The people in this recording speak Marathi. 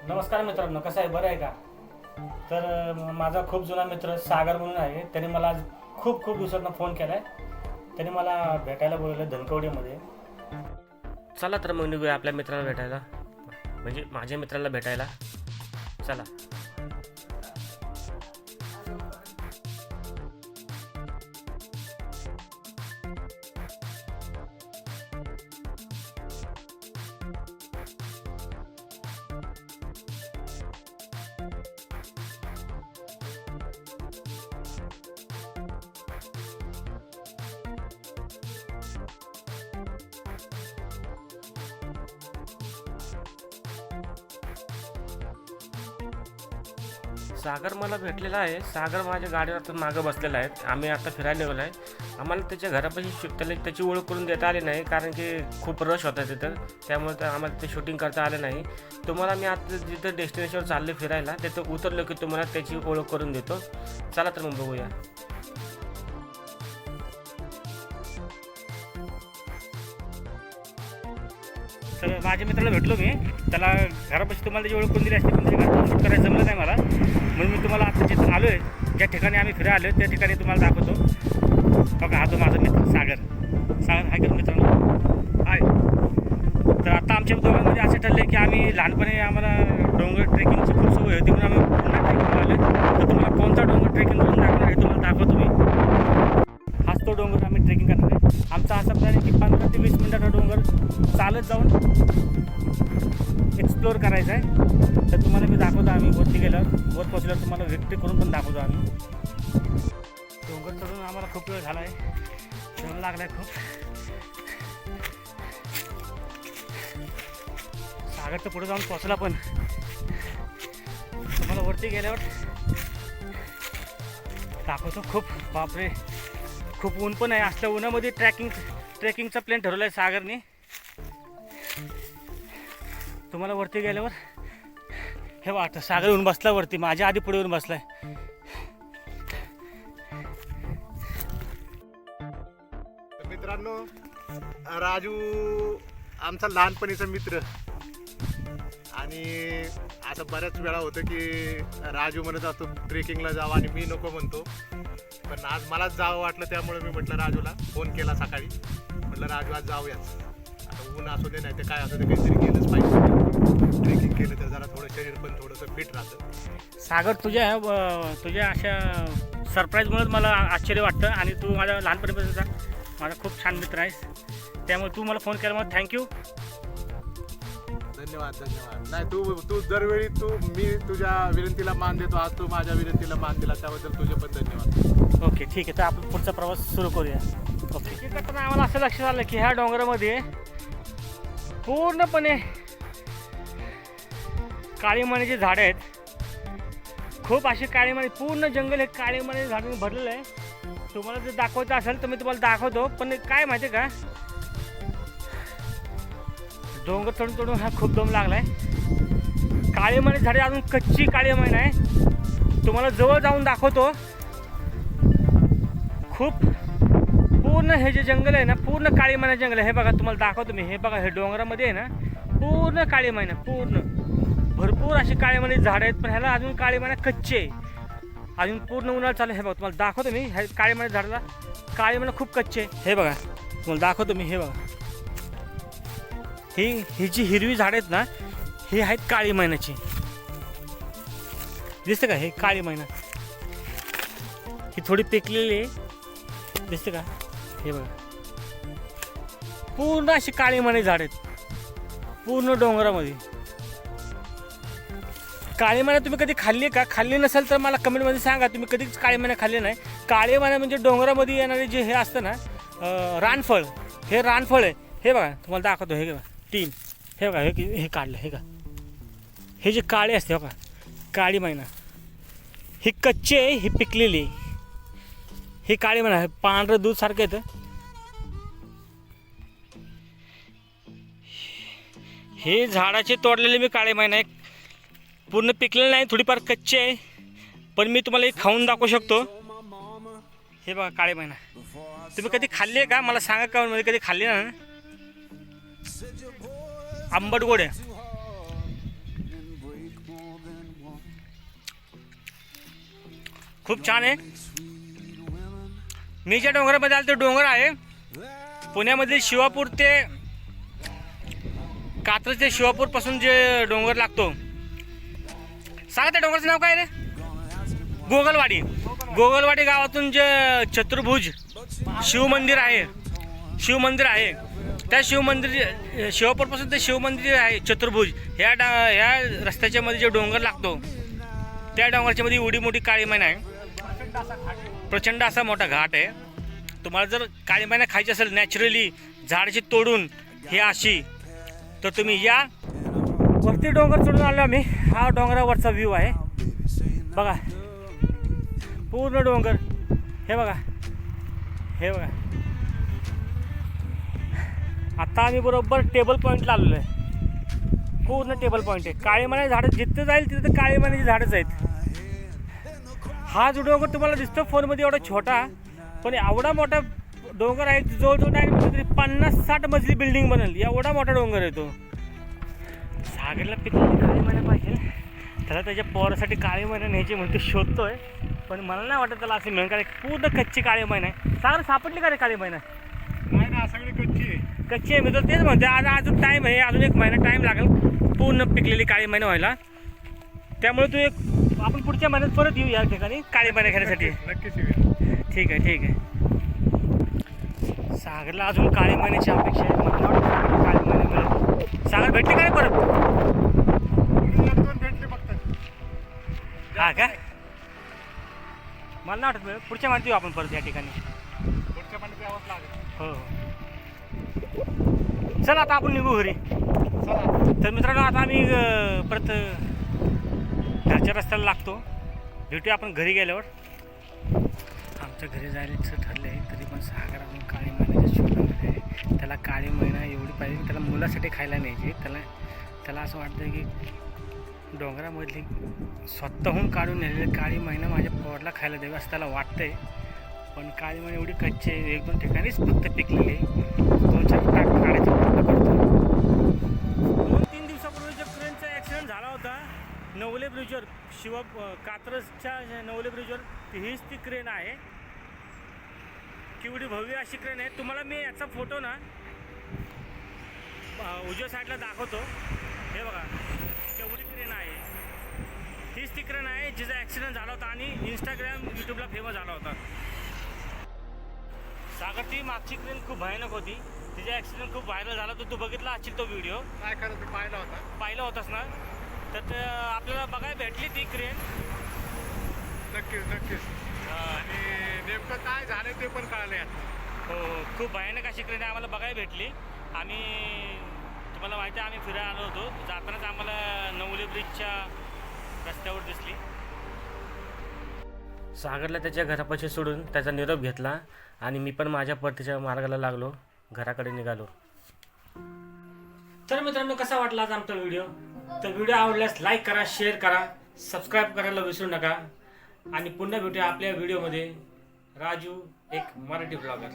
नमस्कार मित्रांनो, कसं आहे, बरं आहे का? तर माझा खूप जुना मित्र सागर म्हणून आहे. त्याने मला आज खूप खूप दिवसांना फोन केला आहे. त्याने मला भेटायला बोलवलं धनकवडीमध्ये. चला तर मग निघूया आपल्या मित्राला भेटायला, म्हणजे माझ्या मित्राला भेटायला. चला. सागर मला भेटलेला आहे. सागर माझ्या गाडीवर आता मागं बसलेला आहे. आम्ही आता फिरायला निघालो आहे. आम्हाला त्याच्या घरापाशी त्याची ओळख करून देता आली नाही, कारण की खूप रश होता तिथं. त्यामुळे तर आम्हाला ते शूटिंग करता आलं नाही. तुम्हाला मी आता जिथं डेस्टिनेशनवर चालले फिरायला, तिथं उतरलो की तुम्हाला त्याची ओळख करून देतो. चला तर मग बघूया. तर माझ्या मित्राला भेटलो मी. त्याला घरापाशी तुम्हाला त्याची ओळख करून दिली असते, पण त्याच्या घरात शूट करायचं जमलं नाही मला. म्हणून मी तुम्हाला आता जिथं आलो आहे, ज्या ठिकाणी आम्ही फिरायला आलो त्या ठिकाणी तुम्हाला दाखवतो. बघा, हा तो माझा मित्र सागर. सागर हाय का मित्रांनो? हाय. तर आता आमच्या दोघांमध्ये असं ठरलं की आम्ही लहानपणी आम्हाला डोंगर ट्रेकिंगची खूप सवय होती, म्हणून आम्ही पुन्हा ट्रेकिंगला आलो. तर तुम्हाला कोणता डोंगर ट्रेकिंग करून दाखवणार हे तुम्हाला दाखवतो मी. हाच तो डोंगर आम्ही ट्रेकिंग करणार आहे. आमचा असा प्लॅन आहे की 15 ते 20 मिनिटाचा डोंगर चालत जाऊन एक्सप्लोअर करायचं आहे. तर तुम्हाला मी दाखवतो. आम्ही वरती गेल्यावर, वर पोचल्यावर तुम्हाला व्यक्त करून पण दाखवतो आम्ही. डोंगर चढून आम्हाला खूप वेळ झाला आहे, दम लागला आहे खूप. सागर तर पुढे जाऊन पोचला, पण तुम्हाला वरती गेल्यावर दाखवतो. खूप बापरे, खूप ऊन पण आहे. असल्या उन्हामध्ये ट्रेकिंगचा प्लॅन ठरवला आहे सागरने. तुम्हाला वरती गेल्यावर हे वाटतं, सागर येऊन बसला वरती, माझ्या आधी पुढे येऊन बसलाय. मित्रांनो, राजू आमचा लहानपणीचा मित्र. आणि असं बऱ्याच वेळा होतं की राजू म्हणत असतो ट्रेकिंगला जावं आणि मी नको म्हणतो. पण आज मलाच जावं वाटलं, त्यामुळे मी म्हटलं राजूला फोन केला सकाळी. म्हटलं राजू आज जाऊयाच. आता ऊन असू दे नाही ते काय असू दे, काहीतरी केलंच पाहिजे. ट्रेकिंग केलं तर जरा थोडं शरीर पण थोडंसं फिट राहतं. सागर, तुझ्या अशा सरप्राईजमुळेच मला आश्चर्य वाटतं. आणि तू माझ्या लहानपणीपासूनचा माझा खूप छान मित्र आहेस. त्यामुळे तू मला फोन केल्यामुळे थँक्यू. धन्यवाद. नाही, तू दरवेळी मी तुझ्या विनंतीला मान देतो. आज तू माझ्या विनंतीला मान दिला, त्याबद्दल तुझे पण धन्यवाद. ओके, ठीक आहे. तर आपण पुढचा प्रवास सुरू करूया. ओके. करताना आम्हाला असं लक्षात आलं की ह्या डोंगरामध्ये पूर्णपणे काळीमानीची झाडं आहेत. खूप अशी काळीमानी, पूर्ण जंगल हे काळीमानी झाडांनी भरलेलं आहे. तुम्हाला जर दाखवायचं असेल तर मी तुम्हाला दाखवतो. पण काय माहिती आहे का, डोंगर चढून हा खूप दम लागला आहे. काळीमानी झाडे अजून कच्ची काळीमानी आहे. तुम्हाला जवळ जाऊन दाखवतो. खूप पूर्ण हे जे जंगल आहे ना, पूर्ण काळीमानी जंगल आहे. हे बघा, तुम्हाला दाखवतो मी. हे बघा, हे डोंगरामध्ये आहे ना पूर्ण काळीमानी, पूर्ण भरपूर अशी काळीमानी झाडं आहेत. पण ह्याला अजून काळीमानी कच्ची आहे. अजून पूर्ण उन्हाळा चालू आहे. हे बघा, तुम्हाला दाखवतो मी. ह्या काळीमानी झाडाला काळीमानी खूप कच्ची आहे. हे बघा, तुम्हाला दाखवतो मी. हे बघा, ही जी हिरवी झाडं आहेत ना, ही आहेत काळी मैनाची. दिसते का, हे काळी मैना. ही थोडी पेकलेली आहे, दिसते का? हे बघा, पूर्ण अशी काळी मैना झाड आहेत पूर्ण डोंगरामध्ये. काळी मैना तुम्ही कधी खाल्ली का? खाल्ली नसेल तर मला कमेंटमध्ये सांगा. तुम्ही कधीच काळी मैना खाल्ली नाही. काळी मैना म्हणजे डोंगरामध्ये येणारे जे हे असतं ना, रानफळ. हे रानफळ आहे. हे बघा, तुम्हाला दाखवतो. हे बघा, 3. हे बघा, हे काढलं. हे का, हे जे काळे असते बघा, काळी मैना. ही कच्ची आहे, ही पिकलेली आहे. ही काळी मैना आहे, पांढरं दूध सारखं येतं. हे झाडाचे तोडलेले मी काळे मैना आहे. पूर्ण पिकलेलं नाही, थोडीफार कच्ची आहे. पण मी तुम्हाला हे खाऊन दाखवू शकतो. हे बघा, काळे मैना. तुम्ही कधी खाल्ली आहे का? मला सांगा कमेंटमध्ये. कधी खाल्ली ना? आंबट गोड आहे. खूप छान आहे. मी ज्या डोंगरामध्ये आलो ते डोंगर आहे पुण्यामधील शिवापूर ते कात्रज ते शिवापूर पासून जे डोंगर लागतो. सांगा त्या डोंगराचं नाव काय रे? गोगलवाडी. गोगलवाडी गावातून जे चतुर्भुज शिवमंदिर आहे त्या शिवमंदिर शिवापूरपासून ते शिवमंदिर आहे चतुर्भुज ह्या रस्त्याच्या मध्ये जे डोंगर लागतो त्या डोंगराच्या मध्ये एवढी मोठी काळी मैना आहे. प्रचंड असा मोठा घाट आहे. तुम्हाला जर काळी मैना खायची असेल नॅचरली झाडाची तोडून हे अशी तर तुम्ही या. वरती डोंगर चढून आलो आम्ही. हा डोंगरावरचा व्ह्यू आहे बघा. पूर्ण डोंगर हे बघा. आता आम्ही बरोबर टेबल पॉईंटला आलेलो आहे. पूर्ण टेबल पॉईंट आहे. काळी मैना झाडं जिथं जाईल तिथं काळी मैनाची झाडंच आहेत. हा जो डोंगर तुम्हाला दिसतो फोनमध्ये एवढा छोटा पण एवढा मोठा डोंगर आहे. जवळजवळ नाही म्हणजे तरी 50-60 मजली बिल्डिंग बनेल एवढा मोठा डोंगर आहे तो. सागरला पिकलेली काळी मैना पाहिजे त्याला त्याच्या पोरासाठी काळी मैना न्यायची म्हणून ते शोधतोय पण मला नाही वाटत त्याला असे मिळून. पूर्ण कच्ची काळी मैना आहे. सागर सापडली का रे काळी मैना? नाही ना सगळी कच्ची आहे. मी तर तेच म्हणते आज अजून टाईम आहे. अजून 1 महिना टाईम लागेल पूर्ण पिकलेली काळी मैना व्हायला. त्यामुळे तू आपण पुढच्या महिन्यात परत येऊ या ठिकाणी काळी मैना घेण्यासाठी. नक्कीच येऊया. ठीक आहे. सागरला अजून काळी मैन्याची अपेक्षा आहे. मला वाटतं काळी मैना मिळेल. सागर भेटले का रे परत? भेटले फक्त. हा का? मला नाही वाटत मिळेल. पुढच्या महिन्यात येऊ आपण परत या ठिकाणी. पुढच्या महिन्यात यावंच लागेल. हो. चला आता आपण निघू घरी. तर मित्रांनो आता आम्ही परत घरच्या रस्त्याला लागतो. भेटूया आपण घरी गेल्यावर. आमच्या घरी जायचं ठरलं आहे तरी पण सागर आपण काळी मैन्याच्या शोधामध्ये आहे. त्याला काळी मैना एवढी पाहिजे की त्याला मुलासाठी खायला न्यायची. त्याला असं वाटतं की डोंगरामधली स्वतःहून काढून नेलेली काळी मैना माझ्या पोराला खायला द्यावी असं त्याला वाटतंय. पण काळी मैना एवढी कच्ची आहे 1-2 ठिकाणीच फक्त पिकलेली. 2-4 काढायचा प्रयत्न करतो. 2-3 दिवसापूर्वी जो ट्रेनचा ॲक्सिडेंट झाला होता नवले ब्रिजवर कात्रजच्या नवले ब्रिजवर हीच ती क्रेन आहे. केवढी भव्य अशी क्रेन आहे. तुम्हाला मी याचा फोटो ना उजव्या साईडला दाखवतो. हे बघा केवढी क्रेन आहे. हीच ती क्रेन आहे जिचा ॲक्सिडेंट झाला होता आणि इंस्टाग्राम यूट्यूबला फेमस झाला होता. सागर ती मागची क्रेन खूप भयानक होती. तिचा ॲक्सिडेंट खूप व्हायरल झाला. तर तू बघितला असेल तो व्हिडिओ. काय करत मी पाहिला होतास ना. तर आपल्याला बघायला भेटली ती क्रेन. नक्कीच. आणि नेमकं काय झालं ते पण कळलं यात. हो खूप भयानक अशी क्रेन आम्हाला बघायला भेटली. आणि तुम्हाला माहिती आहे आम्ही फिरायला आलो होतो. जातानाच आम्हाला नवले ब्रिजच्या रस्त्यावर दिसली. सागरला त्याच्या घरापाशी सोडून त्याचा निरोप घेतला आणि मी पण माझ्या परतीच्या मार्गाला लागलो. घराकडे निघालो. तर मित्रांनो कसा वाटला आज आमचा व्हिडिओ? तर व्हिडिओ आवडल्यास लाईक करा, शेअर करा, सबस्क्राईब करायला विसरू नका. आणि पुन्हा भेटूया आपल्या व्हिडिओमध्ये. राजू एक मराठी ब्लॉगर.